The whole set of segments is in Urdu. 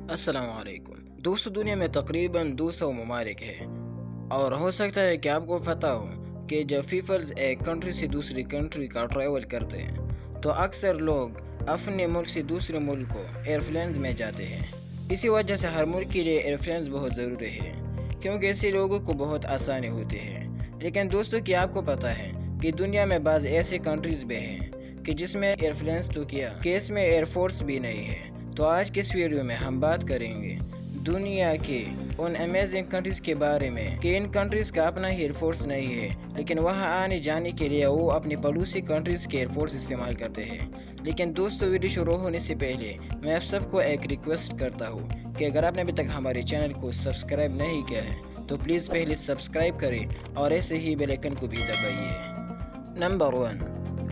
السلام علیکم دوستو، دنیا میں تقریباً 200 ممالک ہیں اور ہو سکتا ہے کہ آپ کو پتہ ہو کہ جب پیپلز ایک کنٹری سے دوسری کنٹری کا ٹریول کرتے ہیں تو اکثر لوگ اپنے ملک سے دوسرے ملک کو ایئرپلینز میں جاتے ہیں۔ اسی وجہ سے ہر ملک کے لیے ایئرپلینز بہت ضروری ہے کیونکہ اس سے لوگوں کو بہت آسانی ہوتی ہے۔ لیکن دوستو، کیا آپ کو پتہ ہے کہ دنیا میں بعض ایسے کنٹریز بھی ہیں کہ جس میں ایئرپلینز تو کیا کہ اس میں ایئر فورس بھی نہیں ہے۔ تو آج کے اس ویڈیو میں ہم بات کریں گے دنیا کے ان امیزنگ کنٹریز کے بارے میں کہ ان کنٹریز کا اپنا ہی ایئر فورس نہیں ہے، لیکن وہاں آنے جانے کے لیے وہ اپنی پڑوسی کنٹریز کے ایئر فورس استعمال کرتے ہیں۔ لیکن دوستو، ویڈیو شروع ہونے سے پہلے میں آپ سب کو ایک ریکویسٹ کرتا ہوں کہ اگر آپ نے ابھی تک ہمارے چینل کو سبسکرائب نہیں کیا ہے تو پلیز پہلے سبسکرائب کریں اور ایسے ہی بیل آئیکن کو بھی دبائیے۔ Number 1،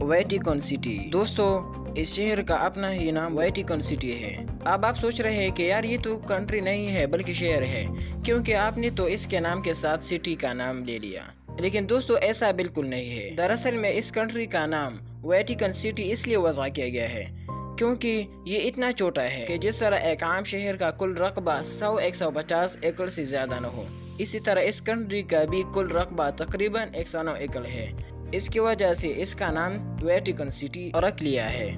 Vatican city. دوستو، اس شہر کا اپنا ہی نام ویٹیکن سٹی ہے۔ اب آپ سوچ رہے ہیں کہ یار یہ تو کنٹری نہیں ہے بلکہ شہر ہے، کیونکہ آپ نے تو اس کے نام کے ساتھ سٹی کا نام لے لیا۔ لیکن دوستو، ایسا بالکل نہیں ہے۔ دراصل میں اس کنٹری کا نام ویٹیکن سٹی اس لیے وضع کیا گیا ہے کیونکہ یہ اتنا چھوٹا ہے کہ جس طرح ایک عام شہر کا کل رقبہ 100-150 ایکڑ سے زیادہ نہ ہو، اسی طرح اس کنٹری کا بھی کل رقبہ تقریباً 109 ایکڑ ہے۔ اس کی وجہ سے اس کا نام ویٹیکن سٹی رکھ لیا ہے۔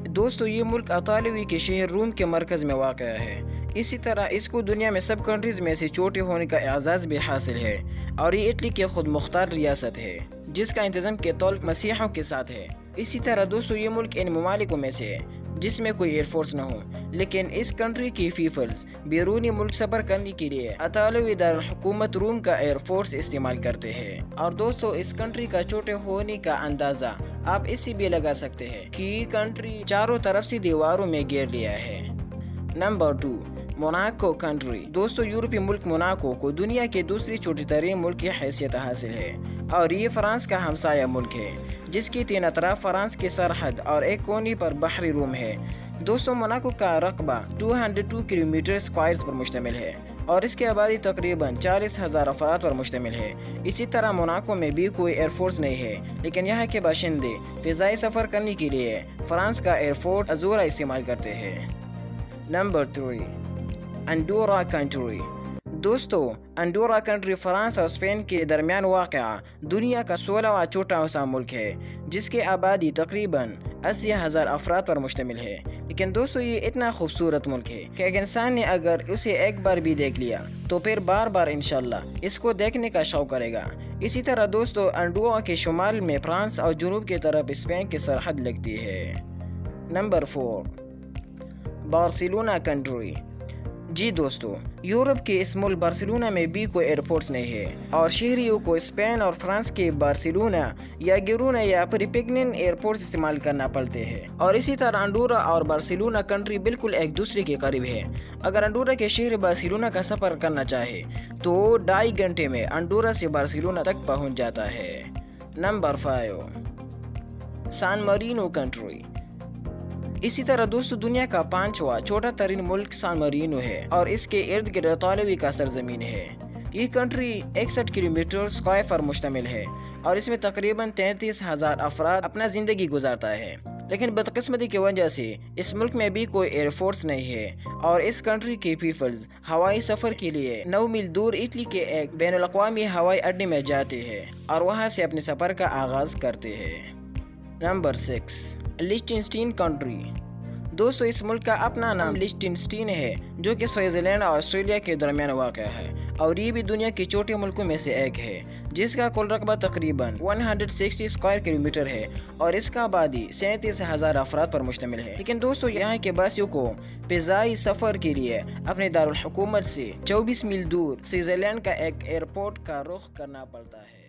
دوستو، یہ ملک اطالوی کے شہر روم کے مرکز میں واقع ہے۔ اسی طرح اس کو دنیا میں سب کنٹریز میں سے چھوٹے ہونے کا اعزاز بھی حاصل ہے، اور یہ اٹلی کی خود مختار ریاست ہے جس کا انتظام کے تعلق مسیحیوں کے ساتھ ہے۔ اسی طرح دوستو، یہ ملک ان ممالکوں میں سے ہے جس میں کوئی ایئر فورس نہ ہو، لیکن اس کنٹری کی پیپلز بیرونی ملک سفر کرنے کے لیے اطالوی دارالحکومت روم کا ایئر فورس استعمال کرتے ہیں۔ اور دوستو، اس کنٹری کا چھوٹے ہونے کا اندازہ آپ اس سے بھی لگا سکتے ہیں کہ یہ کنٹری چاروں طرف سے دیواروں میں گھیر لیا ہے۔ Number 2، Monaco country. دوستو، یورپی ملک موناکو کو دنیا کے دوسری چھوٹی ترین ملک کی حیثیت حاصل ہے، اور یہ فرانس کا ہمسایہ ملک ہے جس کی 3 اطراف فرانس کی سرحد اور ایک کونے پر بحری روم ہے۔ دوستو، موناکو کا رقبہ 202 کلومیٹر اسکوائر پر مشتمل ہے اور اس کی آبادی تقریباً 40,000 افراد پر مشتمل ہے۔ اسی طرح موناکو میں بھی کوئی ایئر فورس نہیں ہے، لیکن یہاں کے باشندے فضائی سفر کرنے کے لیے فرانس کا ایئر فورس ازورا استعمال کرتے ہیں۔ Number 3، Andorra country. دوستو، انڈورا کنٹری فرانس اور اسپین کے درمیان واقع دنیا کا 16واں چھوٹا سا ملک ہے جس کی آبادی تقریباً 80,000 افراد پر مشتمل ہے۔ لیکن دوستو، یہ اتنا خوبصورت ملک ہے کہ ایک انسان نے اگر اسے ایک بار بھی دیکھ لیا تو پھر بار بار انشاءاللہ اس کو دیکھنے کا شوق کرے گا۔ اسی طرح دوستو، انڈورا کے شمال میں فرانس اور جنوب کی طرف اسپین کی سرحد لگتی ہے۔ Number 4، Barcelona country. جی دوستو، یورپ کے اس ملک بارسلونا میں بھی کوئی ایئر فورس نہیں ہے، اور شہریوں کو اسپین اور فرانس کے بارسلونا یا گیرونا یا پریپیگنن ایئر فورس استعمال کرنا پڑتے ہیں۔ اور اسی طرح انڈورا اور بارسلونا کنٹری بالکل ایک دوسرے کے قریب ہے۔ اگر انڈورا کے شہر بارسلونا کا سفر کرنا چاہے تو 2.5 گھنٹے میں انڈورا سے بارسلونا تک پہنچ جاتا ہے۔ نمبر 5، سان مارینو کنٹری۔ اسی طرح دوستو، دنیا کا 5واں چھوٹا ترین ملک سان مارینو ہے اور اس کے ارد گرد اطالوی کا سرزمین ہے۔ یہ کنٹری 61 کلومیٹر اسکوائر پر مشتمل ہے اور اس میں تقریباً 33,000 افراد اپنا زندگی گزارتا ہے۔ لیکن بدقسمتی کی وجہ سے اس ملک میں بھی کوئی ایئر فورس نہیں ہے، اور اس کنٹری کے پیپلز ہوائی سفر کے لیے 9 میل دور اٹلی کے ایک بین الاقوامی ہوائی اڈے میں جاتے ہیں اور وہاں سے اپنے سفر کا آغاز کرتے ہیں۔ Number 6، Liechtenstein country. دوستو، اس ملک کا اپنا نام لچٹنسٹین ہے جو کہ سوئٹزرلینڈ اور آسٹریلیا کے درمیان واقع ہے، اور یہ بھی دنیا کے چھوٹے ملکوں میں سے ایک ہے جس کا کل رقبہ تقریباً 160 اسکوائر کلومیٹر ہے اور اس کا آبادی 37,000 افراد پر مشتمل ہے۔ لیکن دوستو، یہاں کے باسیوں کو فضائی سفر کے لیے اپنے دارالحکومت سے 24 میل دور سوئٹزرلینڈ کا ایک ایئرپورٹ کا رخ کرنا پڑتا ہے۔